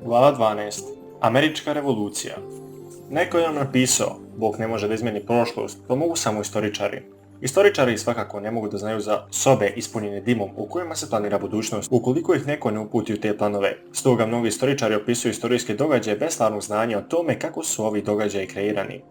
Glava 12. Američka revolucija. Neko je nam napisao, Bog ne može da izmijeni prošlost, to mogu samo istoričari. Istoričari svakako ne mogu da znaju za sobe ispunjene dimom u kojima se planira budućnost, ukoliko ih neko ne uputi u te planove. Stoga mnogi istoričari opisuju istorijske događaje bez stvarnog znanja o tome kako su ovi događaji kreirani.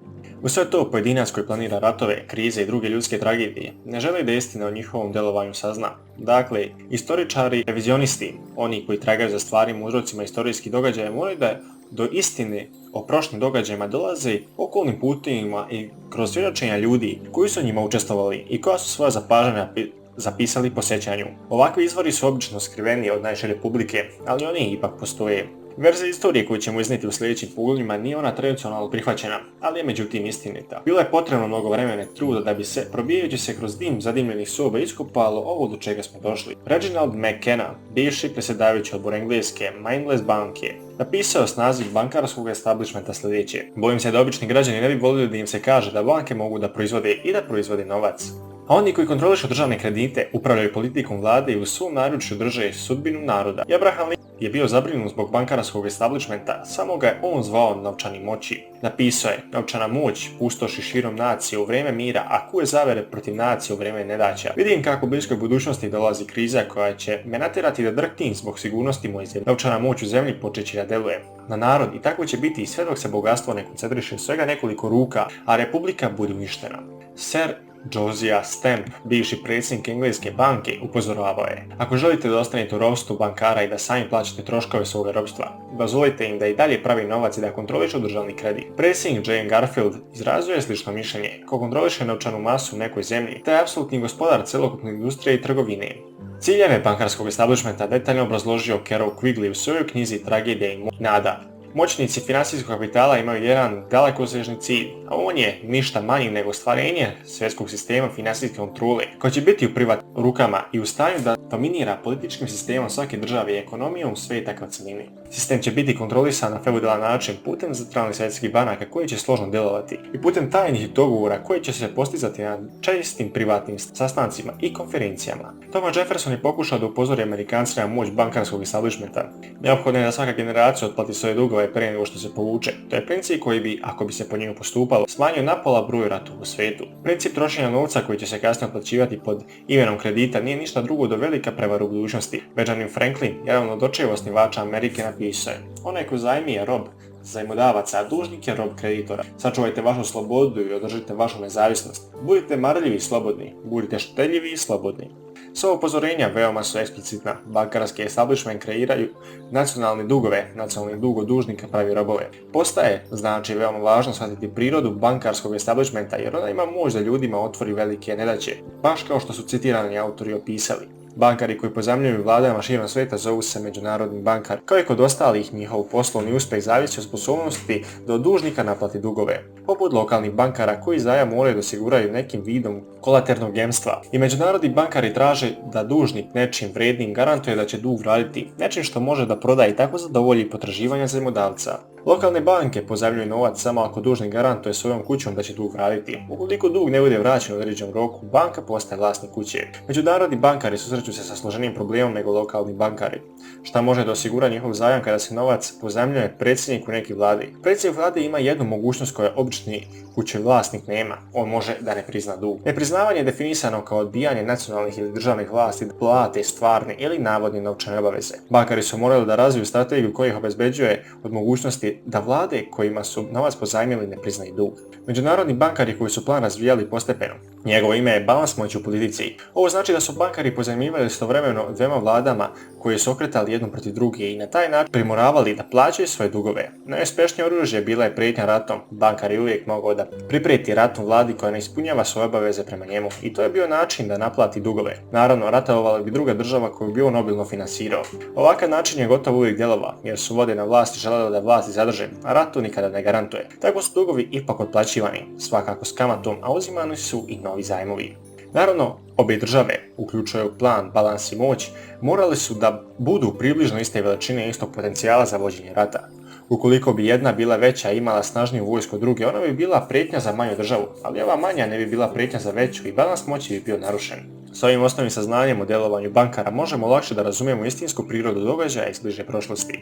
U sve to pojedinac koji planira ratove, krize i druge ljudske tragedije ne želi da istina o njihovom djelovanju sazna. Dakle, istoričari, revizionisti, oni koji tragaju za stvarima, uzrocima istorijskih događaja, moraju da do istine o prošlim događajima dolaze okolnim putevima i kroz svjedočenja ljudi koji su njima učestvovali i koja su svoja zapažanja zapisali po sjećanju. Ovakvi izvori su obično skriveni od najšire publike, ali oni ipak postoje. Verzija istorije koju ćemo iznijeti u sljedećim poglavljima nije ona tradicionalno prihvaćena, ali je međutim istinita. Bilo je potrebno mnogo vremena i truda da bi se, probijajući se kroz dim zadimljenih soba, iskopalo ovo do čega smo došli. Reginald McKenna, bivši predsjedavajući odbor engleske Mindless banke, napisao s naziv bankarskog establishmenta sljedeće: bojim se da obični građani ne bi volili da im se kaže da banke mogu da proizvode i da proizvode novac. A oni koji kontrolišu državne kredite, upravljaju politikom vlade i u svom naručju drže sudbinu naroda. Abraham Lincoln je bio zabrinut zbog bankarskog establishmenta, samo ga je on zvao novčani moći. Napisao je: novčana moć pustoši širom nacije u vrijeme mira, a kuje zavere protiv nacije u vrijeme nedaća. Vidim kako u bliskoj budućnosti dolazi kriza koja će me natjerati da drhtim zbog sigurnosti moje zemlje. Novčana moć u zemlji počeće da deluje na narod i tako će biti i sve dok se bogatstvo ne koncentriše svega nekoliko ruka, a republika bude uništena. Sir Josiah Stamp, bivši predsjednik engleske banke, upozoravao je: ako želite da ostanete u ropstvu bankara i da sami plaćate troškove svoga ropstva, dozvolite im da i dalje pravi novac i da kontrolišu državni kredit. Predsjednik James Garfield izrazio je slično mišljenje: ko kontroliše novčanu masu u nekoj zemlji, taj je apsolutni gospodar celokupne industrije i trgovine. Ciljeve bankarskog establishmenta detaljno obrazložio Carol Quigley u svojoj knjizi Tragedija i nada. Moćnici financijskog kapitala imaju jedan dalekosežni cilj, a on je ništa manji nego stvarenje svjetskog sistema financijske kontrole, koji će biti u privatnim rukama i u stanju da dominira političkim sistemom svake države i ekonomijom svijeta kao cjelini. Sistem će biti kontrolisan na feudalan način putem centralnih svjetskih banaka koje će složno djelovati i putem tajnih dogovora koje će se postizati na čestim privatnim sastancima i konferencijama. Thomas Jefferson je pokušao da upozori Amerikance na moć bankarskog establishmenta. Neophodno je da svaka generacija otplati svoje dugove prije nego što se povuče. To je princip koji bi, ako bi se po njemu postupalo, smanjio napola broj ratova u svijetu. Princip trošenja novca koji će se kasnije otplaćivati pod imenom kredita nije ništa drugo do velika prevara u budućnosti. Benjamin Franklin, jedan od očeva osnivača Amerike, napisao je: onaj ko zajmi je rob zajmodavaca, a dužnik je rob kreditora. Sačuvajte vašu slobodu i održite vašu nezavisnost. Budite marljivi i slobodni. Budite štedljivi i slobodni. Sva upozorenja veoma su eksplicitna. Bankarski establishment kreiraju nacionalne dugove, nacionalni dug od dužnika pravi robove. Postaje, znači, veoma važno shvatiti prirodu bankarskog establishmenta jer ona ima moć da ljudima otvori velike nedaće, baš kao što su citirani autori opisali. Bankari koji pozajmljuju vladama širom svijeta zovu se međunarodni bankari. Kao i kod ostalih, njihov poslovni uspjeh zavisi od sposobnosti da od dužnika naplati dugove. Poput lokalnih bankara koji zajam moraju da osiguraju nekim vidom kolaternog jemstva. I međunarodni bankari traže da dužnik nečim vrednim garantuje da će dug vratiti, nečim što može da proda i tako zadovolji potraživanja zajmodavca. Lokalne banke pozajmljuju novac samo ako dužnik garantuje svojom kućom da će dug vratiti. Ukoliko dug ne bude vraćen u određenom roku, banka postaje vlasnik kuće. Međunarodni bankari susreću se sa složenim problemom nego lokalni bankari. Šta može da osigura njihov zajam kada se novac pozajmljuje predsjedniku neke vlade? Predsjednik vlade ima jednu mogućnost koja obični kuće vlasnik nema. On može da ne prizna dug. Nepriznavanje je definisano kao odbijanje nacionalnih ili državnih vlasti da plate stvarne ili navodne novčane obaveze. Bankari su morali da razviju strategiju koja ih obezbeđuje od mogućnosti da vlade kojima su novac pozajmili ne priznaju dug. Međunarodni bankari koji su plan razvijali postepeno. Njegovo ime je balans moći u politici. Ovo znači da su bankari pozajmljivali istovremeno dvema vladama koje su okretali jednu protiv druge i na taj način primoravali da plaćaju svoje dugove. Najuspješnije oružje bila je prijetnja ratom. Bankar je uvijek mogao da priprijeti ratom vladi koja ne ispunjava svoje obaveze prema njemu i to je bio način da naplati dugove. Naravno, ratovala bi druga država koju bi on obilno finansirao. Ovakav način je gotovo uvijek djelovao jer su vode na vlasti želele da vlasti zadrže, a rat to nikada ne garantuje. Tako su dugovi ipak otplaćivani, svakako s kamatom, a uzimani su i novi zajmovi. Naravno, obje države, uključuju plan, balans i moć, morali su da budu približno iste veličine istog potencijala za vođenje rata. Ukoliko bi jedna bila veća i imala snažniju vojsku od druge, ona bi bila prijetnja za manju državu, ali ova manja ne bi bila prijetnja za veću i balans moći bi bio narušen. S ovim osnovnim saznanjem o djelovanju bankara možemo lakše da razumijemo istinsku prirodu događaja iz bliže prošlosti.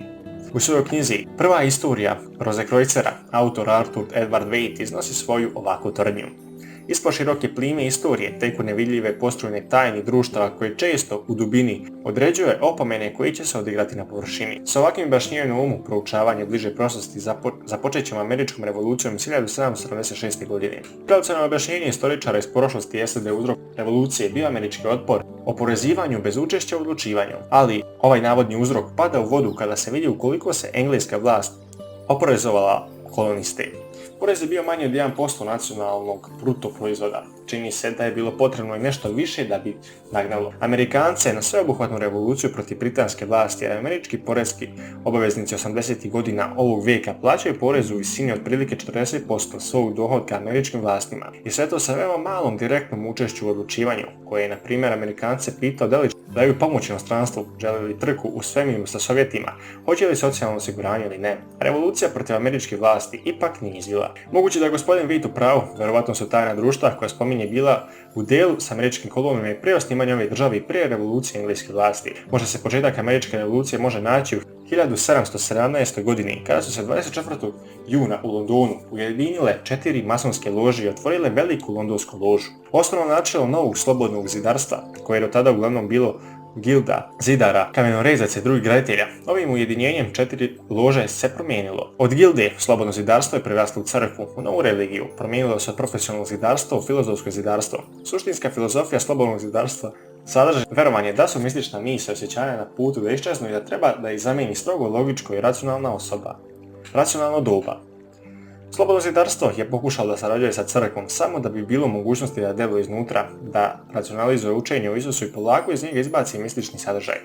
U svojoj knjizi Prva istorija Rozekrojcera autor Arthur Edward Waite iznosi svoju ovakvu tvrdnju. Ispod široke plime istorije teku nevidljive postrojne tajni društava koje često u dubini određuje opomene koji će se odigrati na površini. S ovakvim objašnjenjem na umu proučavanje bliže prošlosti započet ćemo američkom revolucijom 1776. godine. Tradicionalno objašnjenje istoričara iz prošlosti jeste da je uzrok revolucije bio američki otpor oporezivanju bez učešća u odlučivanju, ali ovaj navodni uzrok pada u vodu kada se vidi ukoliko se engleska vlast oporezovala koloniste. Porez je bio manji od 1% nacionalnog bruto proizvoda. Čini se da je bilo potrebno i nešto više da bi nagnalo Amerikance na sveobuhvatnu revoluciju protiv britanske vlasti, jer američki porezki obaveznici 80. godina ovog vijeka plaćaju porez u visini otprilike 40% svog dohotka američkim vlastima. I sve to sa veoma malom direktnom učešću u odlučivanju, koje je, na primjer, Amerikance pitao da li daju pomoć inostranstvu, žele li trku u svemiru sa Sovjetima, hoće li socijalno osiguranje ili ne. Revolucija protiv američke vlasti ipak nije izbila. Moguće da je gospodin Waite u pravu, verovatno su tajna društva koja spominje bila u delu s američkim kolonijama i prije osnivanja ove države i prije revolucije engleske vlasti. Možda se početak američke revolucije može naći u 1717. godini, kada su se 24. juna u Londonu ujedinile 4 masonske lože i otvorile veliku londonsku ložu. Osnovno načelo novog slobodnog zidarstva, koje je do tada uglavnom bilo gilda zidara, kamenorezaca i drugih graditelja. Ovim ujedinjenjem 4 lože se promijenilo. Od gilde slobodno zidarstvo je preraslo u crkvu, u novu religiju. Promijenilo se od profesionalnog zidarstva u filozofsko zidarstvo. Suštinska filozofija slobodnog zidarstva sadrži verovanje da su mistična misao i osjećanja na putu da iščeznu i da treba da ih zamijeni strogo logičko i racionalna osoba. Racionalno doba. Slobodno zidarstvo je pokušalo da sarađuje sa crkvom samo da bi bilo mogućnosti da djeluje iznutra, da racionalizuje učenje o Isusu i polako iz njega izbaci mistični sadržaj.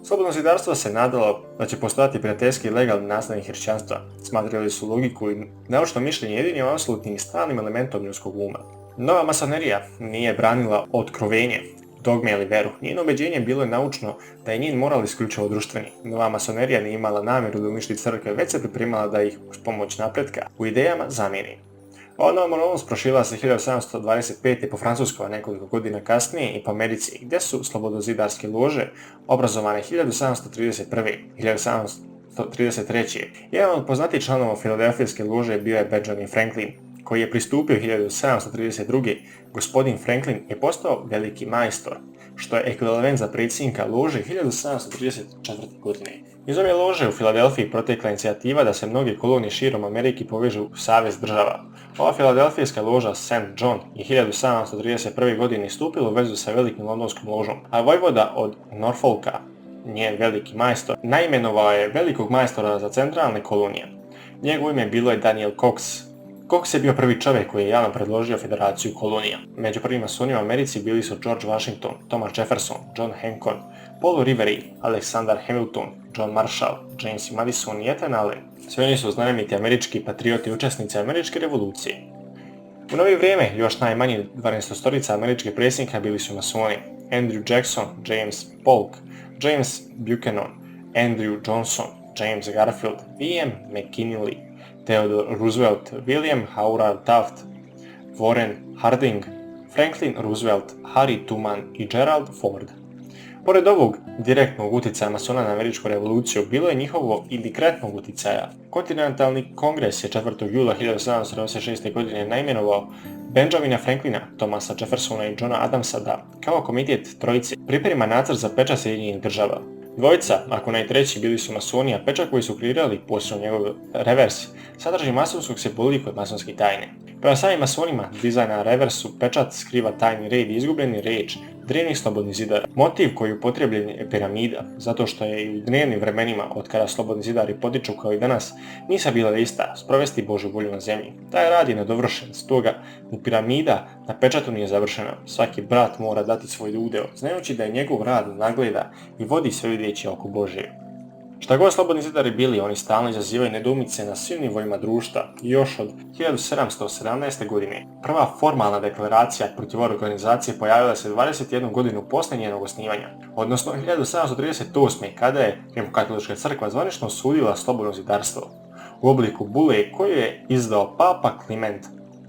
Slobodno zidarstvo se nadalo da će postojati prijateljski i legalni nastavnik hrišćanstva. Smatrali su logiku i naučno mišljenje jedinim apsolutnim i stalnim elementom ljudskog uma. Nova masonerija nije branila otkrovenje, dogme ili veru. Njeno ubeđenje bilo je naučno da je njen moral isključivo društveni. Nova masonerija nije imala namjeru da uništi crkve, već se pripremala da ih uz pomoć napretka u idejama zamijeni. Ova nova moralnost proširila se 1725. po Francuskoj, nekoliko godina kasnije i po Americi, gdje su slobodnozidarske lože obrazovane 1731. i 1733. Jedan od poznatijih članova Filadelfijske lože bio je Benjamin Franklin, koji je pristupio 1732. Gospodin Franklin je postao veliki majstor, što je ekvivalent za predsjednika lože 1734. godine. Iz ove lože u Filadelfiji protekla inicijativa da se mnoge kolonije širom Amerike povežu u savez država. Ova filadelfijska loža St. John je 1731. godine stupila u vezu sa velikim londonskom ložom, a vojvoda od Norfolka, njen veliki majstor, naimenovao je velikog majstora za centralne kolonije. Njegovo ime bilo je Daniel Cox. Cox je bio prvi čovjek koji je javno predložio federaciju kolonija. Među prvim masonima u Americi bili su George Washington, Thomas Jefferson, John Hancock, Paul Revere, Alexander Hamilton, John Marshall, James Madison i Ethan Allen. Svi oni su znameniti američki patrioti i učesnici američke revolucije. U novije vrijeme još najmanji 12-storica američkih predsjednika bili su masoni: Andrew Jackson, James Polk, James Buchanan, Andrew Johnson, James Garfield, William McKinley, Theodore Roosevelt, William Howard Taft, Warren Harding, Franklin Roosevelt, Harry Truman i Gerald Ford. Pored ovog direktnog utjecaja masona na američku revoluciju, bilo je njihovo i diskretnog utjecaja. Kontinentalni kongres je 4. jula 1776. godine naimenovao Benjamina Franklina, Thomasa Jeffersona i Johna Adamsa da, kao komitet trojice, priprema nacrt za pečat Sjedinjenih država. Dvojica, ako ne i treći, bili su masoni, a pečat koji su kreirali, posebno njegov revers, sadrži masonskog simboliku od masonskih tajne. Prema samim masonima, dizajn na reversu pečat skriva tajni red i izgubljeni riječ drevnih slobodnih zidara. Motiv koji je upotrebljen je piramida, zato što je i u dnevnim vremenima, od kada slobodni zidari potiču kao i danas, nisa bila ista sprovesti Božju volju na zemlji. Taj rad je nedovršen, stoga ni piramida na pečatu nije završena. Svaki brat mora dati svoj udeo, znajući da je njegov rad nagleda i vodi sve vidjeći oko Božje. Šta god slobodni zidari bili, oni stalno izazivaju nedoumice na svim nivoima društva i još od 1717. godine. Prva formalna deklaracija protiv organizacije pojavila se 21 godinu poslije njenog osnivanja, odnosno 1738. kada je Rimokatolička crkva zvanično osudila slobodno zidarstvo u obliku bule koju je izdao Papa Kliment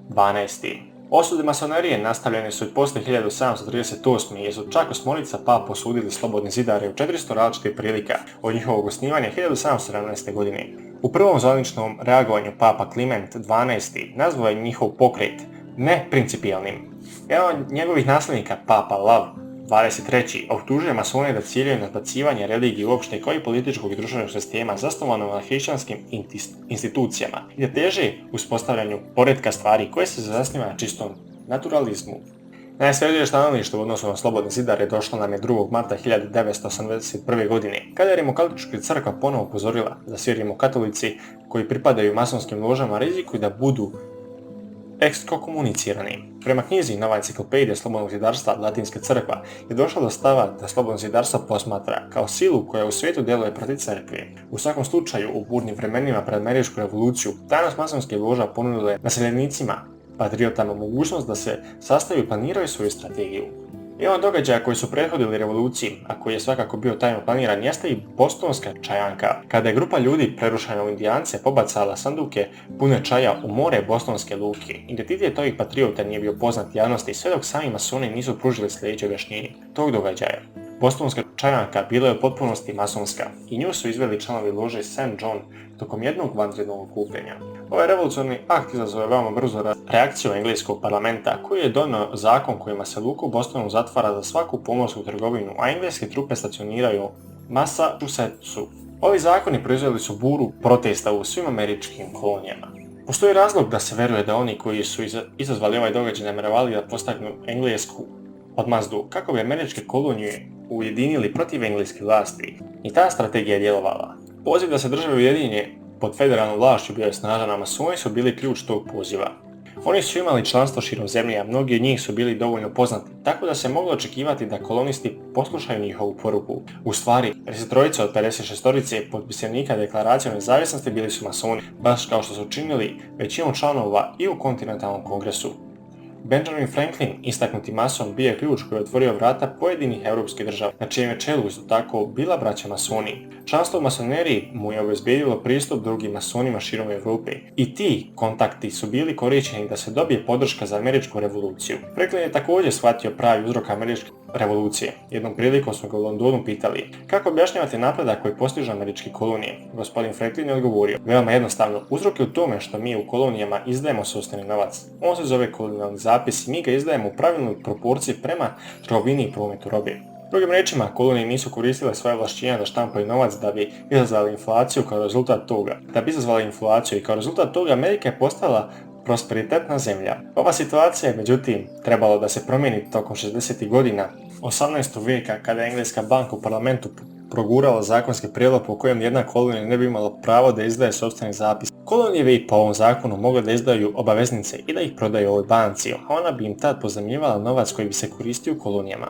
XII. Osude masonerije nastavljene su i poslije 1738. jer su čak osmorica papu osudili slobodne zidare u 400 različitih prilika od njihovog osnivanja 1717. godine. U prvom zvaničnom reagovanju papa Kliment XII. Nazvao je njihov pokret neprincipijelnim. Jedan od njegovih nasljednika, papa Lav 23. optužuje masone da ciljaju na zbacivanje religije uopšte kao i političkog i društvenog sistema zasnovano na hrišćanskim institucijama i da teže uspostavljanju poretka stvari koje se zasniva na čistom naturalizmu. Najsvježije stanovište u odnosu na slobodne zidare došlo nam je 2. marta 1981. godine, kada je Rimokatolička crkva ponovo upozorila da svi rimokatolici koji pripadaju masonskim ložama rizikuju da budu ekskomunicirani. Prema knjizi Nova enciklopedija slobodnog zidarstva Latinske crkva je došlo do stava da slobodno zidarstvo posmatra kao silu koja u svijetu djeluje protiv crkve. U svakom slučaju, u burnim vremenima pred američku revoluciju, tajnost masonske loža ponudila je naseljenicima, patriotama mogućnost da se sastaju i planiraju svoju strategiju. Jedan događaja koji su prethodili revoluciji, a koji je svakako bio tajno planiran, jeste i bostonska čajanka, kada je grupa ljudi prerušena u Indijance pobacala sanduke pune čaja u more bostonske luke. Identitet ovih patriota nije bio poznat javnosti sve dok sami masoni nisu pružili sljedeće objašnjenje tog događaja. Bostonska čajanka bila je u potpunosti masonska i nju su izveli članovi lože St. John tokom jednog vanrednog okupljanja. Ovaj revolucionarni akt izazvao je veoma brzo reakciju engleskog parlamenta koji je donio zakon kojima se luka u Bostonu zatvara za svaku pomorsku trgovinu, a engleske trupe stacioniraju u Massachusettsu. Ovi zakoni proizveli su buru protesta u svim američkim kolonijama. Postoji razlog da se veruje da oni koji su izazvali ovaj događaj namjeravali da postaknu englesku odmazdu kako bi američke kolonije ujedinili protiv engleske vlasti. I ta strategija je djelovala. Poziv da se države ujedinje pod federalnom vlašću bio je snažan, a masoni su bili ključ tog poziva. Oni su imali članstvo širom zemlje, a mnogi od njih su bili dovoljno poznati, tako da se moglo očekivati da kolonisti poslušaju njihovu poruku. U stvari, 33 od 56 potpisanika deklaracije o nezavisnosti bili su masoni, baš kao što su učinili većinom članova i u kontinentalnom kongresu. Benjamin Franklin, istaknuti mason, bio je ključ koji je otvorio vrata pojedinih europskih država, na čijem je čelu isto tako bila braća masoni. Članstvo u masoneriji mu je obezbijedilo pristup drugim masonima širom Europe i ti kontakti su bili korišteni da se dobije podrška za američku revoluciju. Franklin je također shvatio pravi uzrok američke revolucije. Jednom prilikom smo ga u Londonu pitali kako objašnjavate napredak koji postižu američke kolonije. Gospodin Franklin je odgovorio, veoma jednostavno, uzrok je u tome što mi u kolonijama izdajemo sopstveni novac. On se zove kolonijalni zapis i mi ga izdajemo u pravilnoj proporciji prema trgovini i prometu robe. Drugim rečima, kolonije nisu koristile svoje ovlašćenja da štampaju novac da bi izazvali inflaciju kao rezultat toga. Da bi izazvali inflaciju i kao rezultat toga Amerika je postala prosperitetna zemlja. Ova situacija je međutim trebalo da se promijeni tokom 60. godina 18. vijeka kada je engleska banka u parlamentu progurala zakonski prijedlog po kojem jedna kolonija ne bi imala pravo da izdaje sopstveni zapis. Kolonije bi po ovom zakonu mogle da izdaju obaveznice i da ih prodaju ovoj banci, a ona bi im tad pozajmljivala novac koji bi se koristio u kolonijama.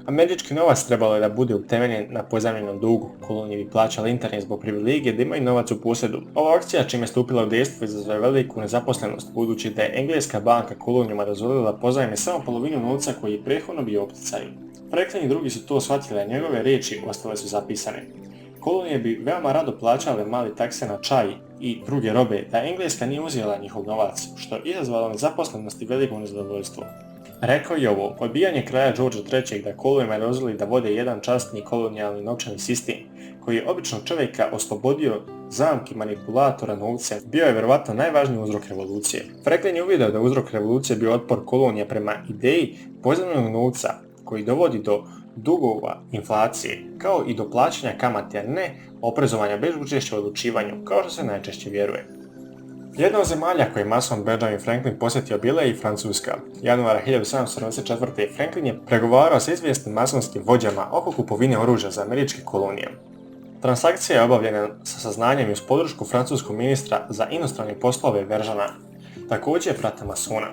Američki novac trebalo je da bude utemeljen na pozajmljenom dugu. Kolonije bi plaćale internet zbog privilegije da imaju novac u posjedu. Ova akcija čime je stupila u dejstvo izazvala veliku nezaposlenost, budući da je engleska banka kolonijama dozvolila da pozajme samo polovinu novca koji je prethodno bio u opticaju. Franklin i drugi su to shvatili, a njegove riječi ostale su zapisane. Kolonije bi veoma rado plaćale mali takse na čaj i druge robe da Engleska nije uzela njihov novac, što je izazvalo nezaposlenost i veliko nezadovoljstvo. Rekao je ovo, odbijanje kraja Georgea III. Da kolonijama dozvoli da vode jedan časni kolonijalni novčani sistem, koji je običnog čovjeka oslobodio zamki manipulatora novcem, bio je vjerovatno najvažniji uzrok revolucije. Franklin je uvidio da uzrok revolucije bio otpor kolonija prema ideji pozemnog novca, koji dovodi do dugova inflacije, kao i do plaćanja kamate, a ne oprezovanja bez učešća u odlučivanju, kao što se najčešće vjeruje. Jedna od zemalja koje je mason Benjamin Franklin posjetio bila je i Francuska. Januara 1774. Franklin je pregovarao sa izvjesnim masonskim vođama oko kupovine oružja za američke kolonije. Transakcija je obavljena sa saznanjem i uz podršku francuskog ministra za inostrane poslove Veržana, također brata masona.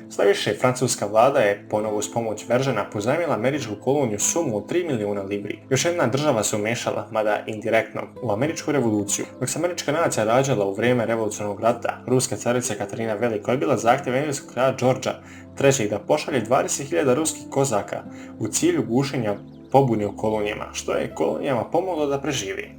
Sve više, francuska vlada je ponovo uz pomoć Veržana pozajmila američku koloniju sumu od 3 milijuna libri. Još jedna država se umešala, mada indirektno, u američku revoluciju. Dok se američka nacija rađala u vrijeme revolucionarnog rata, ruska carica Katarina Velika odbila zahtjev engleskog kralja Georgea III. Da pošalje 20.000 ruskih kozaka u cilju gušenja pobune u kolonijama, što je kolonijama pomoglo da preživi.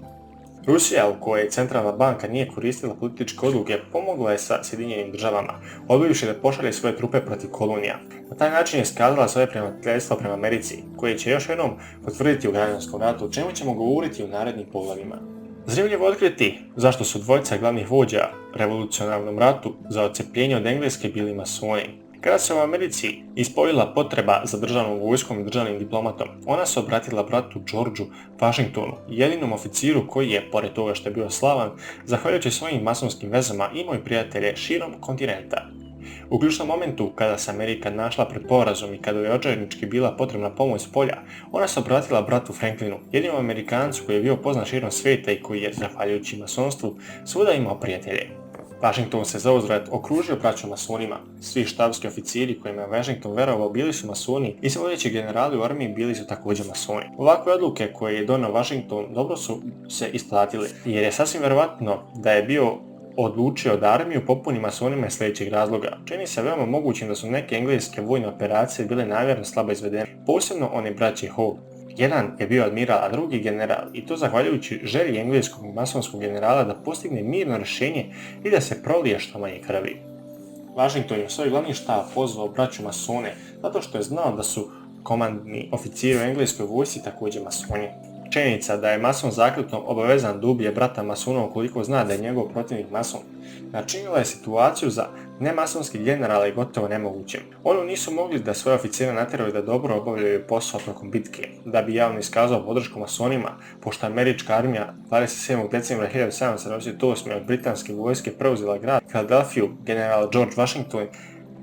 Rusija, u kojoj centralna banka nije koristila političke odluke, pomogla je sa Sjedinjenim državama, odbivši da pošalje svoje trupe protiv kolonija. Na taj način je iskazala svoje prijateljstvo prema Americi, koje će još jednom potvrditi u građanskom ratu, o čemu ćemo govoriti u narednim poglavljima. Zanimljivo otkriti zašto su dvojica glavnih vođa revolucionarnom ratu za odcepljenje od Engleske bili masoni. Kada se u Americi ispojila potreba za državnom vojskom i državnim diplomatom, ona se obratila bratu Georgeu Washingtonu, jedinom oficiru koji je, pored toga što je bio slavan, zahvaljujući svojim masonskim vezama imao i prijatelje širom kontinenta. U ključnom momentu, kada se Amerika našla pred porazom i kada je očajnički bila potrebna pomoć s polja, ona se obratila bratu Franklinu, jedinom Amerikancu koji je bio poznat širom svijeta i koji je, zahvaljujući masonstvu, svuda imao prijatelje. Washington se zauzvrat okružio braćom masonima. Svi štabski oficiri kojima je Washington verovao bili su masoni i svi vodeći generali u armiji bili su također masoni. Ovakve odluke koje je donio Washington dobro su se isplatile, jer je sasvim vjerovatno da je bio odlučio da armiju popuni masonima iz sljedećeg razloga. Čini se veoma mogućim da su neke engleske vojne operacije bile namjerno slabo izvedene, posebno one braće Hall. Jedan je bio admiral, a drugi general, i to zahvaljujući želji engleskog masonskog generala da postigne mirno rješenje i da se prolije što manje krvi. Washington je u svoj glavni štab pozvao braću masone zato što je znao da su komandni oficiri u engleskoj vojsci također masoni. Činjenica da je mason zaključno obavezan da ubije brata masona ukoliko zna da je njegov protivnik mason, načinila je situaciju za nemasonski generala i gotovo nemogućim. Oni nisu mogli da svoje oficire natjeraju da dobro obavljaju posao tokom bitke, da bi javno iskazao podršku masonima, pošto američka armija 27. decembra 1778. od britanske vojske preuzela grad Philadelphiju. General George Washington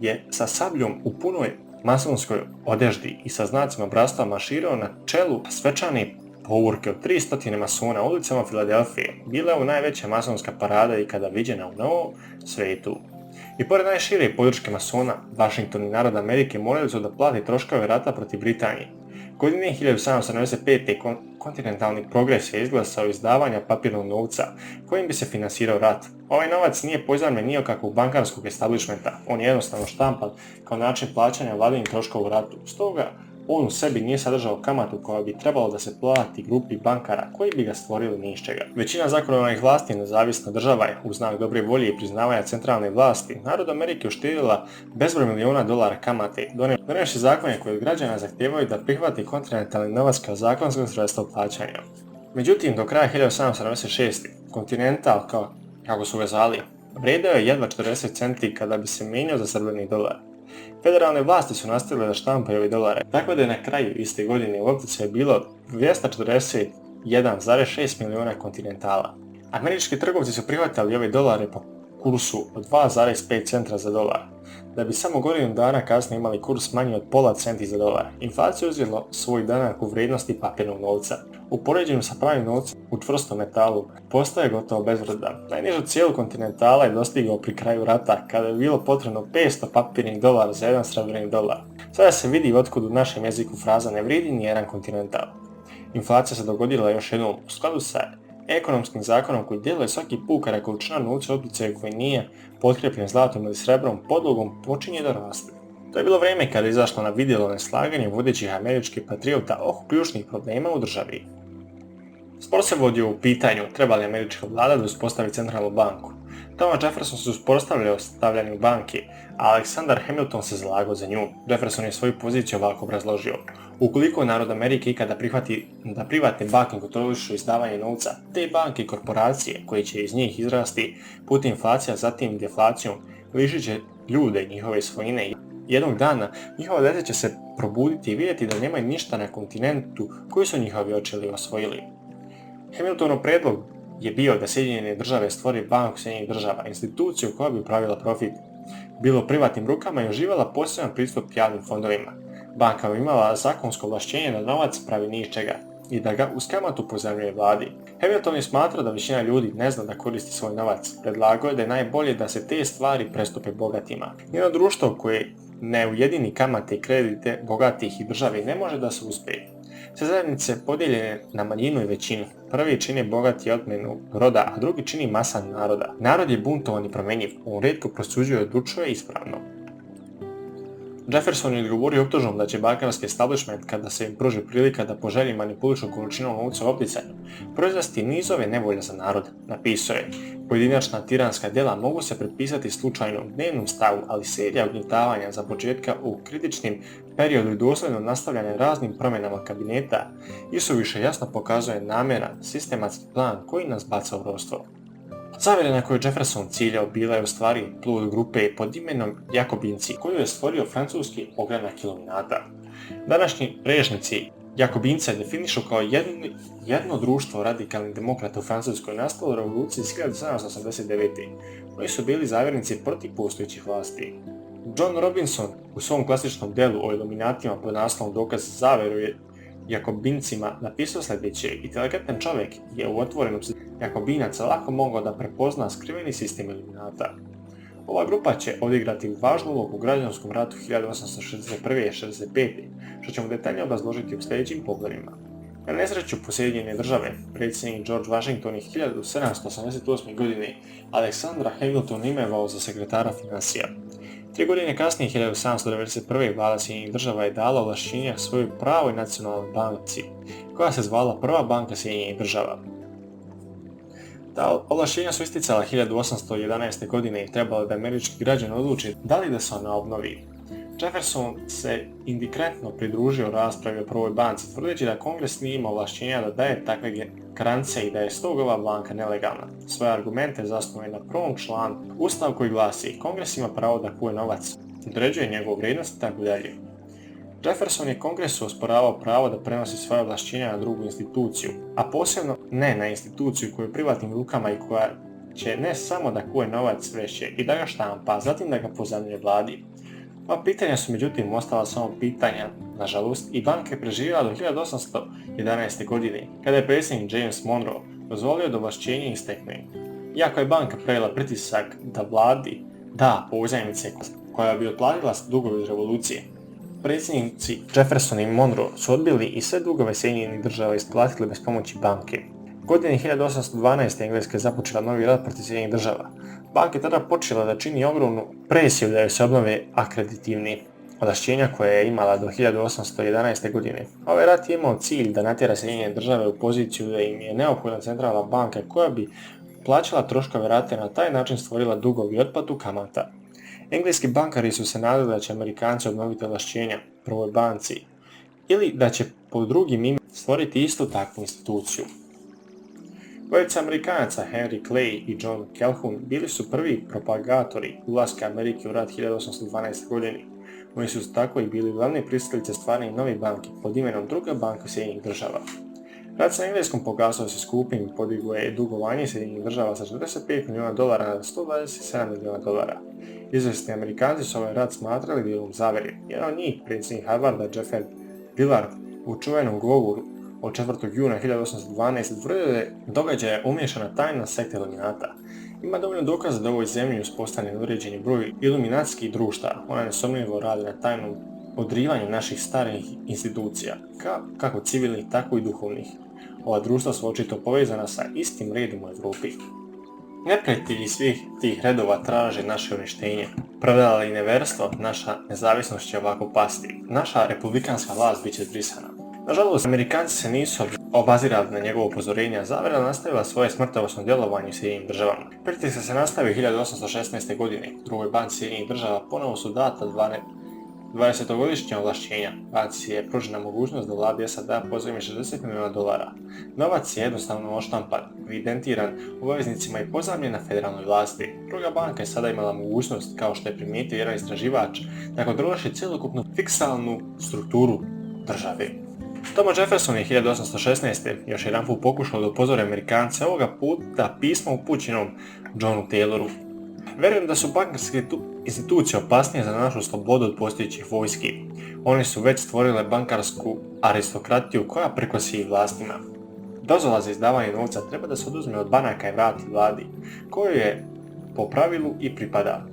je sa sabljom u punoj masonskoj odeždi i sa znacima bratstva marširao na čelu svečane povorke od 300 masona u ulicama Filadelfije. Bila je ovo najveća masonska parada ikada viđena u novom svijetu. I pored najšire podrške masona, Washington i narod Amerike morali su da plati troškove rata protiv Britanije. Godine 1775. kontinentalni progres je izglasao izdavanja papirnog novca kojim bi se finansirao rat. Ovaj novac nije pozajmljen ni od kakvog bankarskog establishmenta, on je jednostavno štampan kao način plaćanja vladinih troškova u ratu. Stoga, on u sebi nije sadržao kamatu koja bi trebalo da se plati grupi bankara koji bi ga stvorili ni iz čega. Većina zakonodavnih vlasti nezavisna država je, u znak dobre volje i priznavanja centralne vlasti, narod Amerike uštedila bezbroj miliona dolara kamate, donevši zakone koji od građana zahtijevaju da prihvati kontinentalni novac kao zakonsko sredstvo plaćanja. Međutim, do kraja 1776. Continental, kako su ga zvali, vrijedao je jedva 40 centi kada bi se mijenjao za srebrni dolar. Federalne vlasti su nastavile da štampaju ove dolare, tako da je na kraju iste godine u opticaju bilo 241,6 miliona kontinentala. Američki trgovci su prihvatali ove dolare po kursu od 2,5 centra za dolar, da bi samo godinu dana kasnije imali kurs manji od pola centi za dolar. Inflacija je uzela svoj danak u vrijednosti papirnog novca. U poređenju sa pravim novcem u čvrstom metalu postaje gotovo bezvrijedan. Najnižu cijelu kontinentala je dostigao pri kraju rata kada je bilo potrebno 500 papirnih dolara za jedan srebrni dolar. Sada se vidi otkud u našem jeziku fraza ne vrijedi ni jedan kontinental. Inflacija se dogodila još jednom u skladu sa ekonomskim zakonom koji djeluje svaki put kada količina novca u opticaju koji nije potkrijepljen zlatom ili srebrom podlogom počinje da raste. To je bilo vrijeme kada je izašlo na vidjelo neslaganje vodećih američkih patriota oko ključnih problema u državi. Spor se vodio u pitanju treba li američka vlada da uspostavi centralnu banku. Thomas Jefferson se uspostavljao stavljanju banke, a Alexander Hamilton se zalagao za nju. Jefferson je svoju poziciju ovako obrazložio. Ukoliko narod Amerike ikada prihvati da privatne banke kontrolišu izdavanje novca, te banke i korporacije koje će iz njih izrasti putem inflacija, zatim deflacijom, lišit će ljude njihove svojine. Jednog dana njihova djeca će se probuditi i vidjeti da nemaju ništa na kontinentu koji su njihovi očevi osvojili. Hamiltonov predlog je bio da Sjedinjene države stvori banku Sjedinjenih država, instituciju koja bi upravila profit, bilo privatnim rukama i uživala poseban pristup javnim fondovima. Banka bi imala zakonsko ovlašćenje da novac pravi ni iz čega i da ga uz kamatu pozajmljuje vladi. Hamilton je smatrao da većina ljudi ne zna da koristi svoj novac. Predlagao je da je najbolje da se te stvari prestupe bogatima. Jedno društvo koje ne ujedini kamate i kredite bogatih i države ne može da se uspije. Sve zajednice podijeljene na manjinu i većinu. Prvi čini bogati otmenu roda, a drugi čini masa naroda. Narod je buntovan i promjenjiv, on rijetko prosuđuje i odlučuje ispravno. Jefferson je odgovorio optužbom da će bankarski establishment, kada se im pruži prilika da po želji manipulišu količinom novca u opticanju, proizvesti nizove nevolja za narod. Napisao je: pojedinačna tiranska djela mogu se prepisati slučajnom dnevnom stavu, ali serija ugnjetavanja za početka u kritičnim periodu i dosljedno nastavljanje raznim promjenama kabineta isuviše jasno pokazuje namjeran, sistematski plan koji nas baca u ropstvo. Zavjera na koju Jefferson ciljao bila je u stvari plod grupe pod imenom Jakobinci, koju je stvorio francuski ogranak iluminata. Današnji režnici Jakobince definišu kao jedno društvo radikalnih demokrata u Francuskoj nastalo u revoluciji iz 1789. Oni su bili zavjernici protiv postojećih vlasti. John Robinson u svom klasičnom djelu o iluminatima pod naslovom Dokaz zavjeru Jakobincima napisao sljedeće: inteligentan čovjek je u otvorenom Jakobinaca lako mogao da prepozna skriveni sistem iluminata. Ova grupa će odigrati važnu ulogu u građanskom ratu 1861-65, što ćemo detaljnije obrazložiti u sljedećim poglavljima. Na nesreću Sjedinjene države, predsjednik George Washington je 1788. godine Aleksandra Hamiltona imenovao za sekretara financija. 3 godine kasnije, 1791. vlada Sjedinjenih država je dala ovlašćenja svojoj pravoj nacionalnoj banci, koja se zvala Prva banka Sjedinjenih država. Ta ovlašćenja su isticala 1811. godine i trebalo da američki građani odluči da li da se ona obnovi. Jefferson se indikrentno pridružio raspravi o Prvoj banci, tvrdeći da Kongres nije imao ovlašćenja da daje takve garancije i da je stoga ova banka nelegalna. Svoje argumente zasnuje na prvom članu Ustav koji glasi: Kongres ima pravo da kupuje novac, određuje njegovu vrijednost i tako dalje. Jefferson je Kongresu osporavao pravo da prenosi svoje ovlašćenja na drugu instituciju, a posebno ne na instituciju koju je privatnim rukama i koja će ne samo da kupuje novac, već će i da ga štampa, a zatim da ga pozajmljuje vladi. Ova pitanja su međutim ostala samo pitanja, nažalost, i banka je preživjela do 1811. godine, kada je predsjednik James Monroe dozvolio da ovlašćenje istekne. Iako je banka prejela pritisak da vladi da pozajmice koja bi otplatila dugove iz revolucije, predsjednici Jefferson i Monroe su odbili i sve dugove Sjedinjenih država isplatili bez pomoći banke. Godine 1812. Engleska je započela novi rat protiv Sjedinjenih država. Banka je tada počela da čini ogromnu presiju da joj se obnove akreditivni ovlašćenja koje je imala do 1811. godine. Ovaj rat je imao cilj da natjera Sjedinjene države u poziciju da im je neophodna centralna banka koja bi plaćala troškove rate, na taj način stvorila dugovi i otplatu kamata. Engleski bankari su se nadali da će Amerikanci obnoviti ovlašćenja Prvoj banci ili da će pod drugim imenom stvoriti istu takvu instituciju. Dvojica Amerikanaca Henry Clay i John Calhoun bili su prvi propagatori ulaska Amerike u rat 1812. godine. Oni su tako i bili glavni pristalice stvaranja nove banke pod imenom Druga banka Sjedinjenih država. Rat sa Engleskom pokazao se skupim i podigao je dugovanje Sjedinjenih država sa $45 milijuna na $127 milijuna. Izvjesni Amerikanci su ovaj rat smatrali dijelom zavjere. Jedan od njih, predsjednik Harvarda Jefferson Dillard, u čuvenom govoru od 4. juna 1812. tvrdio da je događaja umiješana tajna sekta iluminata. Ima dovoljno dokaza da u ovoj zemlji uspostavljen uređeni broj iluminatskih društava. Ona nesumnjivo radi na tajnom odrivanju naših starih institucija, kako civilnih, tako i duhovnih. Ova društva su očito povezana sa istim redom u Europi. Neprijatelji svih tih redova traže naše uništenje. Pravda li neverstvo, naša nezavisnost će ovako pasti. Naša republikanska vlast bit će zbrisana. Nažalost, Amerikanci se nisu obazirali na njegovo upozorenja, zavjera nastavila svoje smrtonosno djelovanje u Sjedinjenim državama. Pritisak se nastavio 1816. godine. Drugoj banci Sjedinjenih država ponovo su data 20-godišnja ovlašćenja. Banci je pružena mogućnost da vladi SAD pozajmi $60 milijuna. Novac je jednostavno oštampan, evidentiran obaveznicima i pozajmljen na federalnoj vlasti. Druga banka je sada imala mogućnost, kao što je primijetio jedan istraživač, da kontroliše cjelokupnu fiksalnu strukturu države. Thomas Jefferson je 1816. još jedanput pokušao da upozori Amerikance, ovoga puta pismo upućenom Johnu Tayloru. Vjerujem da su bankarske institucije opasnije za našu slobodu od postojećih vojski. One su već stvorile bankarsku aristokratiju koja prekosi vlastima. Dozvola za izdavanje novca treba da se oduzme od banaka i vrati vladi, koju je po pravilu i pripada.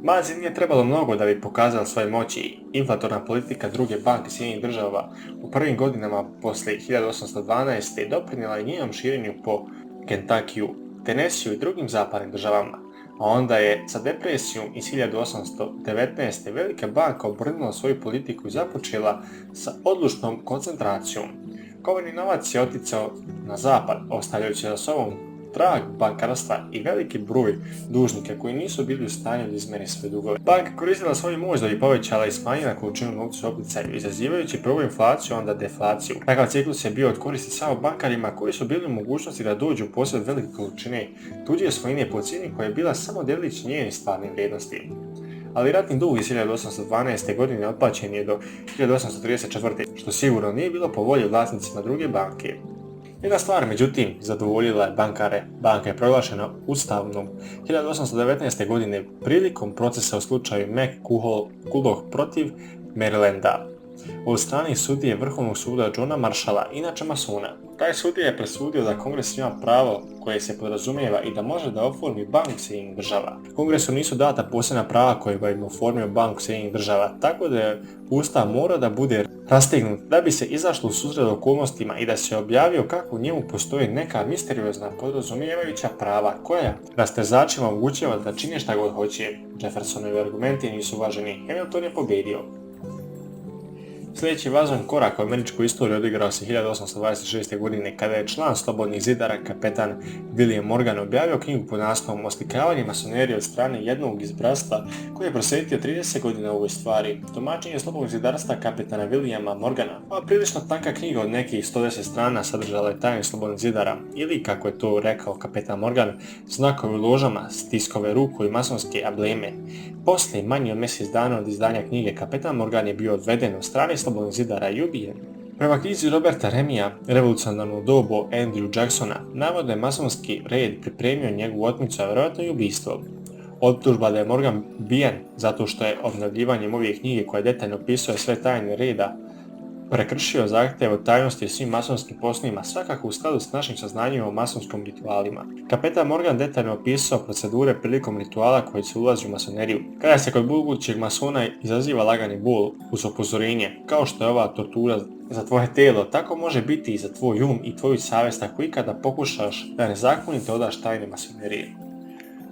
Banci nije trebalo mnogo da bi pokazala svoje moći. Inflatorna politika Druge banke Sjedinjenih država u prvim godinama poslije 1812. doprinijela je njenom širenju po Kentuckyu, Tennesseeu i drugim zapadnim državama. a onda je sa depresijom iz 1819. Velika banka obrnula svoju politiku i započela sa odlučnom koncentracijom. Kovani novac je oticao na zapad, ostavljajući za sobom trag bankarstva i veliki broj dužnika koji nisu bili u stanju da izmjeri sve dugove. Banka koristila svoju moć da bi povećala i smanjila količinu novca u opticaju, izazivajući prvo inflaciju, onda deflaciju. Takav ciklus je bio od koristi samo bankarima koji su bili u mogućnosti da dođu u posjed velike količine tuđe svojine po cijeni koja je bila samo djelić njene stvarne vrijednosti. Ali ratni dug iz 1812. godine otplaćen je do 1834. što sigurno nije bilo po volji vlasnicima druge banke. Jedna stvar, međutim, zadovoljila je bankare. Banka je proglašena ustavnom 1819. godine prilikom procesa u slučaju McCulloch protiv Marylanda od strane sudije Vrhovnog suda Johna Marshalla, inače masona. Taj sudija je presudio da Kongres ima pravo koje se podrazumijeva i da može da oformi banku Sjedinjenih država. Kongresu nisu data posebna prava koje bi im oformio banku Sjedinjenih država, tako da je Ustav mora da bude rastegnut da bi se izašlo u susret okolnostima i da se objavio kako u njemu postoji neka misteriozna podrazumijevajuća prava koja rastezačima omogućava da čine šta god hoće. Jeffersonovi argumenti nisu uvaženi, Hamilton je pobedio. Sljedeći važan korak u američkoj istoriji odigrao se 1826. godine kada je član Slobodnih zidara kapetan William Morgan objavio knjigu pod naslovom Oslikavanje masonerije od strane jednog iz bratstva koji je prosvetio 30 godina u ovoj stvari. Tumačenje Slobodnog zidarstva kapetana Williama Morgana. Ova prilično tanka knjiga od nekih 110 strana sadržala je tajne Slobodnih zidara ili, kako je to rekao kapetan Morgan, znakovi u ložama, stiskove ruku i masonske ableme. Poslije manje od mjesec dana od izdanja knjige kapetan Morgan je bio odveden od strane Slobodnih zidara i ubijen. Prema knjizi Roberta Remija, Revolucionarno dobo Andrew Jacksona, navodno je masonski red pripremio njegovu otmicu, a vjerojatno i ubistvo. Optužba da je Morgan bijen zato što je objavljivanjem ove knjige koja detaljno opisuje sve tajne reda prekršio zahtjev o tajnosti u svim masonskim poslovima, svakako u skladu s našim saznanjima o masonskom ritualima. Kapetan Morgan detaljno opisao procedure prilikom rituala koji se ulazi u masoneriju. Kada se kod budućeg masona izaziva lagani bol uz upozorenje, kao što je ova tortura za tvoje telo, tako može biti i za tvoj um i tvoju savjest ako ikada pokušaš da nezakonito odaš tajne masonerije.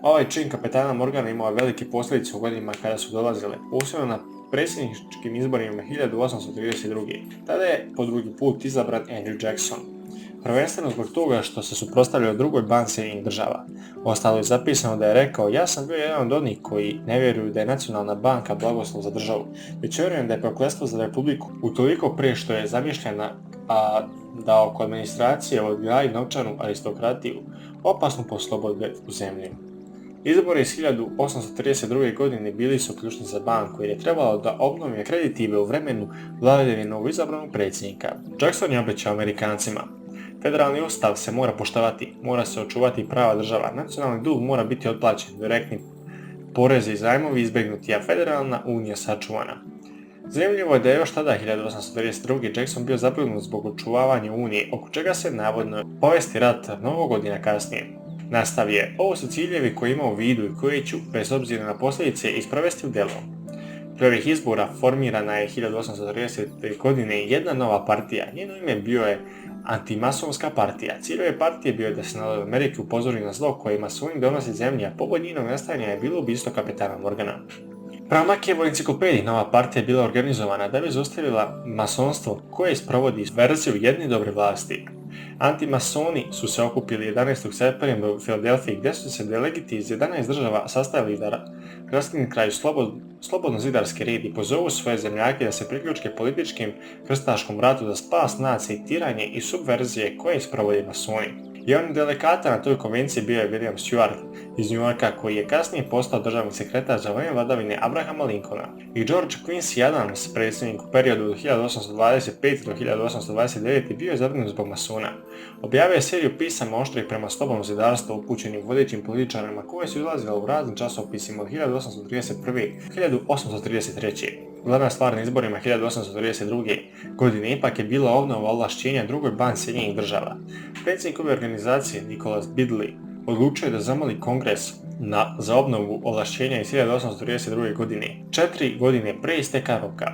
Ovaj čin kapetana Morgana imao velike posljedice u godinama kada su dolazile, posebno na predsjedničkim izborima 1832. Tada je po drugi put izabran Andrew Jackson. Prvenstveno zbog toga što se suprotstavljao drugoj banci Sjedinjenih država. Ostalo je zapisano da je rekao: ja sam bio jedan od onih koji ne vjeruju da je nacionalna banka blagoslov za državu, već vjerujem da je prokletstvo za republiku, utoliko prije što je zamišljena, a da oko administracije odgaji novčanu aristokratiju, opasnu po slobode u zemlji. Izbori iz 1832. godine bili su ključni za banku jer je trebalo da obnovi kreditive u vremenu vladavine novoizabranog predsjednika. Jackson je obećao Amerikancima: federalni ustav se mora poštovati, mora se očuvati prava država, nacionalni dug mora biti otplaćen, direktni porezi i zajmovi izbjegnuti, a federalna unija sačuvana. Zanimljivo je da je još tada 1832. Jackson bio zabrinut zbog očuvavanja unije, oko čega se navodno povesti rat mnogo godina kasnije. Nastav je: ovo su ciljevi koje ima u vidu i koje ću, bez obzira na posljedice, isprovesti u delo. Prije ovih izbora formirana je 1830. godine jedna nova partija. Njeno ime bio je Antimasonska partija. Cilj ove partije bio je da se narod Amerike upozori na zlo koje masoni donosi zemlji, a povod njenog nastajanja je bilo ubistvo kapetana Morgana. Prema Makijevoj enciklopediji, nova partija je bila organizovana da bi zaustavila masonstvo koje sprovodi verziju jedne dobre vlasti. Antimasoni su se okupili 11. septembra u Filadelfiji gdje su se delegiti iz 11 država sastavili da raskinu kraju slobodno zidarski red i pozovu svoje zemljake da se priključe političkim krstaškom ratu za spas nacije, tiranje i subverzije koje sprovode masoni. Jedan od delegata na toj konvenciji bio je William Stewart iz New Yorka, koji je kasnije postao državni sekretar za vrijeme vladavine Abrahama Lincolna, i George Quincy Adams, predsjednik u periodu od 1825. do 1829. bio je zabrinut zbog masona. Objavio je seriju pisama oštrih prema slobodnom zidarstvu upućenim vodećim političarima koje su izlazile u raznim časopisima od 1831. do 1833. Glavna stvar na izborima 1832. godine ipak je bila obnova ovlašćenja drugoj banci Sjedinjenih država. Predsjednik ove organizacije, Nicholas Bidley, odlučio je da zamoli Kongres za obnovu ovlašćenja iz 1832. godine, 4 godine pre isteka roka.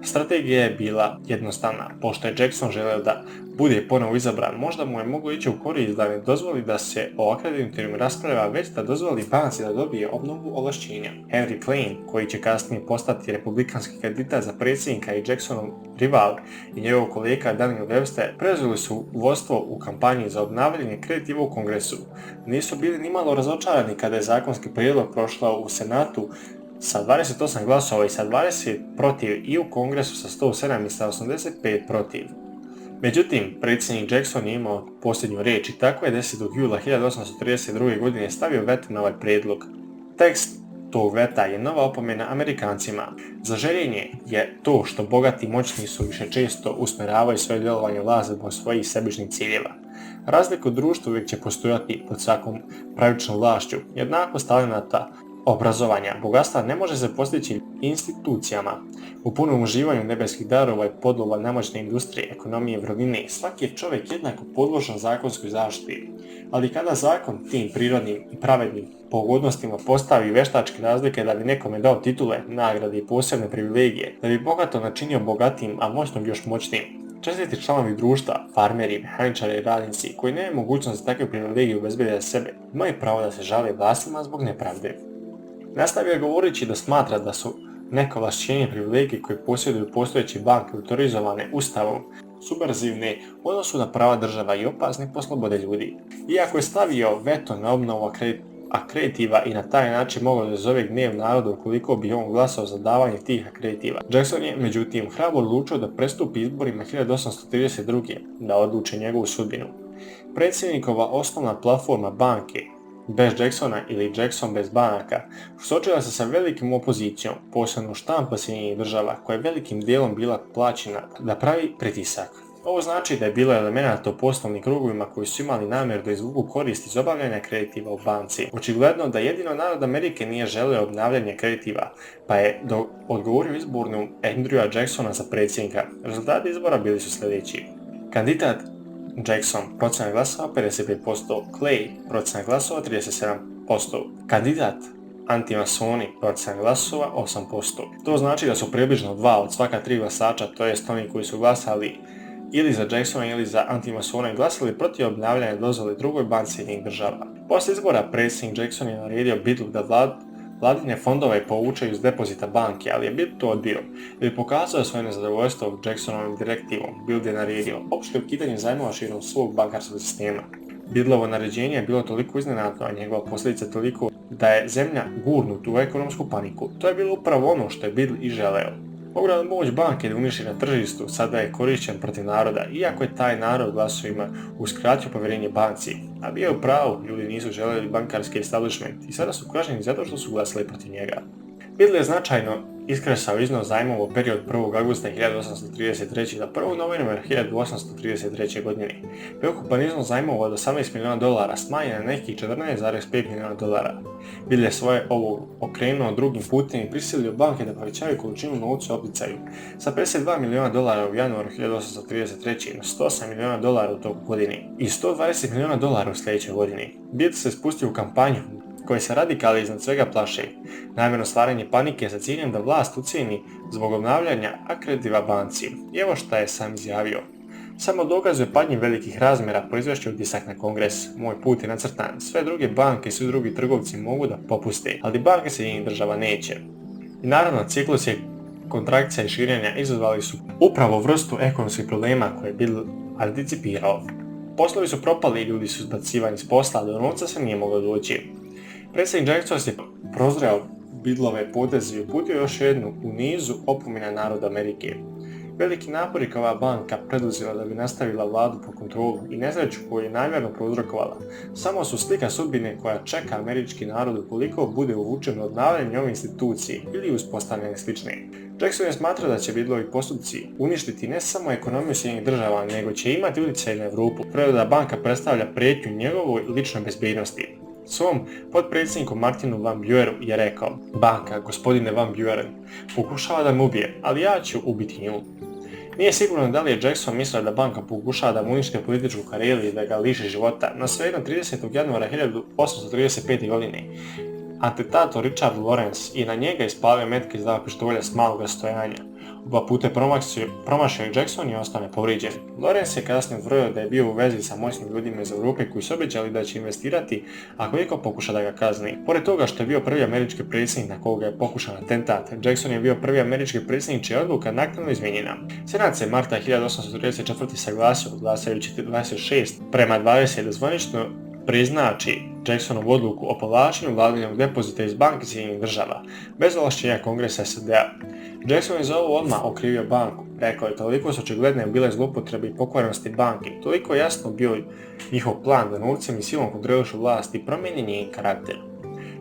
Strategija je bila jednostavna, pošto je Jackson želeo da bude ponovo izabran, možda mu je moglo ići u korist da ne dozvoli da se o akreditatorima raspravlja, već da dozvoli banci da dobije obnovu ovlašćenja. Henry Klain, koji će kasnije postati republikanski kandidat za predsjednika i Jacksonov rival, i njegov kolega Daniel Webster preuzeli su vodstvo u kampanji za obnavljanje kreditiva u Kongresu. Nisu bili nimalo razočarani kada je zakonski prijedlog prošao u Senatu sa 28 glasova i sa 20 protiv i u Kongresu sa 107 i sa 85 protiv. Međutim, predsjednik Jackson je imao posljednju riječ i tako je 10. jula 1832. godine stavio veto na ovaj prijedlog. Tekst tog veta je nova opomena Amerikancima. Za željenje je to što bogati i moćni su više često usmjeravaju svoje djelovanje vlasti zbog svojih sebičnih ciljeva. Razlika u društvu uvijek će postojati pod svakom pravičnom vlašću. Jednakost talenata, obrazovanja, bogatstva ne može se postići institucijama. U punom uživanju nebeskih darova i podlova nemoćne industrije, ekonomije i vrline, svaki je čovjek jednako podložan zakonskoj zaštiti. Ali kada zakon tim prirodnim i pravednim pogodnostima postavi veštačke razlike da bi nekome dao titule, nagrade i posebne privilegije, da bi bogato načinio bogatim, a moćnog još moćnim, čestiti članovi društva, farmeri, mehaničari i radnici koji nemaju mogućnost da takve privilegije obezbede za sebe, imaju pravo da se žale vlastima zbog nepravde. Nastavio je govoreći da smatra da su neka ovlašćenja privilegije koje posjeduju postojeće banke autorizovane ustavom subverzivne u odnosu na prava država i opasne po slobode ljudi. Iako je stavio veto na obnovu akreditiva i na taj način mogao da zove gnjev naroda ukoliko bi on glasao za davanje tih akreditiva, Jackson je međutim hrabro odlučio da prestupi izborima 1832. da odluče njegovu sudbinu. Predsjednikova osnovna platforma banke bez Jacksona ili Jackson bez banaka suočila se sa velikim opozicijom, posebno štampa Sjedinjenih država, koja je velikim dijelom bila plaćena da pravi pritisak. Ovo znači da je bilo elemenata u poslovnim krugovima koji su imali namjeru da izvuku korist iz obavljanja kreditiva u banci. Očigledno da jedino narod Amerike nije želeo obnavljanje kreditiva, pa je odgovorio izbornom Andrewa Jacksona za predsjednika. Rezultati izbora bili su sljedeći. Kandidat Jackson, procenat glasova 55%, Clay, procenat glasova 37%, kandidat antimasoni, procenat glasova 8%. To znači da su približno 2 od svaka 3 glasača, to jest oni koji su glasali ili za Jacksona ili za antimasona i glasali protiv obnavljanja dozvole drugoj banci Sjedinjenih država. Poslije izbora predsjednik Jackson je naredio Biddlu da vladine fondove povuče iz depozita banke, ali je Biddle to odbio. Da bi pokazao svoje nezadovoljstvo Jacksonovim direktivom, Biddle je naredio opšte ukidanje zajmova širom svog bankarskog sistema. Biddleovo naređenje je bilo toliko iznenadno, a njegova posljedica toliko da je zemlja gurnuta u ekonomsku paniku. To je bilo upravo ono što je Biddle i želeo. Ogromna moć banke da uniši na tržištu sada je korišćen protiv naroda, iako je taj narod glasovima uskratio povjerenje banci. A bio je u pravu, ljudi nisu željeli bankarski establishment i sada su kažnjeni zato što su glasali protiv njega. Biddle je značajno iskresao iznos zajmova u period 1. augusta 1833. do 1. novembra 1833. godine. Preukupan iznos zajmova od $18 milijuna smanjen na nekih $14,5 milijuna. Biddle je svoje ovo okrenuo drugim putem i prisilio banke da povećaju količinu novca u opticaju sa $52 milijuna u januaru 1833. na $108 milijuna u toku godine i $120 milijuna u sljedećoj godini. Biddle se spustio u kampanju koji se radikali iznad svega plaše, namjerno stvaranje panike sa ciljem da vlast ucijeni zbog obnavljanja akreditiva banci. I evo šta je sam izjavio. Samo dokazuje padnje velikih razmjera proizvešću utisak na kongres. Moj put je nacrtan. Sve druge banke i svi drugi trgovci mogu da popuste, ali banke Sjedinjenih država neće. I naravno, ciklus je kontrakcija i širenja izazvali su upravo vrstu ekonomskih problema koje je Biddle anticipirao. Poslovi su propali i ljudi su zbacivani s posla, do novca se nije moglo doći. Predsjednik Jackson je prozreo Biddleove poteze i uputio još jednu u nizu opomena naroda Amerike. Veliki napori kao ova banka preduzela da bi nastavila vladu po kontrolu i nesreću koju je namjerno prouzrokovala samo su slika sudbine koja čeka američki narod ukoliko bude uvučen u obnavljanje ove institucije ili uspostavljanje slične. Jackson je smatrao da će Biddleovi postupci uništiti ne samo ekonomiju Sjedinjenih država, nego će imati utjecaj na Europu, da banka predstavlja prijetnju njegovoj ličnoj bezbednosti. Svom potpredsjedniku Martinu Van Burenu je rekao: banka, gospodine Van Buren, pokušava da me ubije, ali ja ću ubiti nju. Nije sigurno da li je Jackson mislio da banka pokušava da mu uništi političku karijeru i da ga liši života, no svejedno 30. januara 1835. godine atentator Richard Lawrence je na njega ispalio metke iz 2 pištolja s malog rastojanja. dva puta promašio Jackson i ostane povrijeđen. Lawrence je kasnije utvrdio da je bio u vezi sa moćnim ljudima iz Europe koji su obećali da će investirati ako iko pokuša da ga kazni. Pored toga što je bio prvi američki predsjednik na koga je pokušan atentat, Jackson je bio prvi američki predsjednik čija je odluka naknadno izmijenjena. Senat se marta 1834. saglasio glasajući 26:20 da zvanično priznači Jacksonovu odluku o povlačenju vladinog depozita iz banke Sjedinjenih država, bez ovlašćenja Kongresa SAD-a. Jackson je za ovo odmah okrivio banku. Rekao je, toliko su očigledne bile zloupotrebe i pokvarenosti banke, toliko jasno bio njihov plan da novcem i silom kontrolišu vlast i promijeni njen karakter.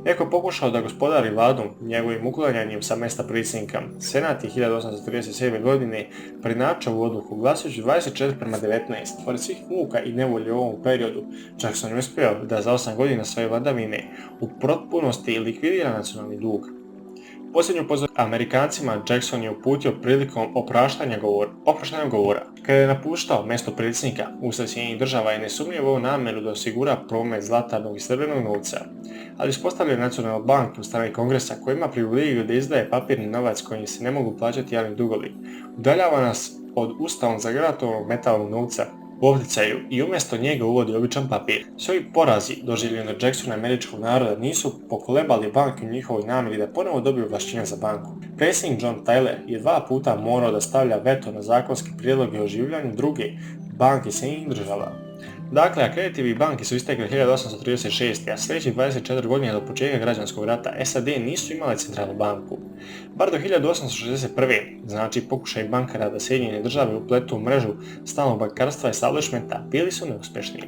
Iako je pokušao da gospodari vladom njegovim uklanjanjem sa mjesta predsjednika, Senat je 1837. godine preinačio ovu odluku glasujući 24:19. Pored svih muka i nevolje u ovom periodu, Jackson je uspio da za 8 godina svoje vladavine u potpunosti likvidira nacionalni dug. Posljednju pozornost Amerikancima Jackson je uputio prilikom opraštanja govora. Kada je napuštao mjesto predsjednika usred Sjedinjenih država je nesumnjivo namjeru da osigura promet zlatarnog i srebrnog novca, ali uspostavlja nacionalnu banku od strane Kongresa koja ima privilegiju da izdaje papirni novac kojim se ne mogu plaćati javni dugovi. Udaljava nas od ustavom zagarantovnog metalnog novca u opticaju i umjesto njega uvodi običan papir. Svi porazi doživljeni od Jacksona američkog naroda nisu pokolebali banke u njihovoj namjeri da ponovo dobiju ovlašćenja za banku. Predsjednik John Tyler je 2 puta morao da stavlja veto na zakonske prijedloge o oživljanju druge banke Sjedinjenih država. Dakle, akreditivi banke su istekle 1836. a sljedećih 24 godina do početka građanskog rata SAD nisu imale centralnu banku. Bar do 1861. znači pokušaj bankara da Sjedinjene države upletu u mrežu stalnog bankarstva establishmenta bili su neuspješni.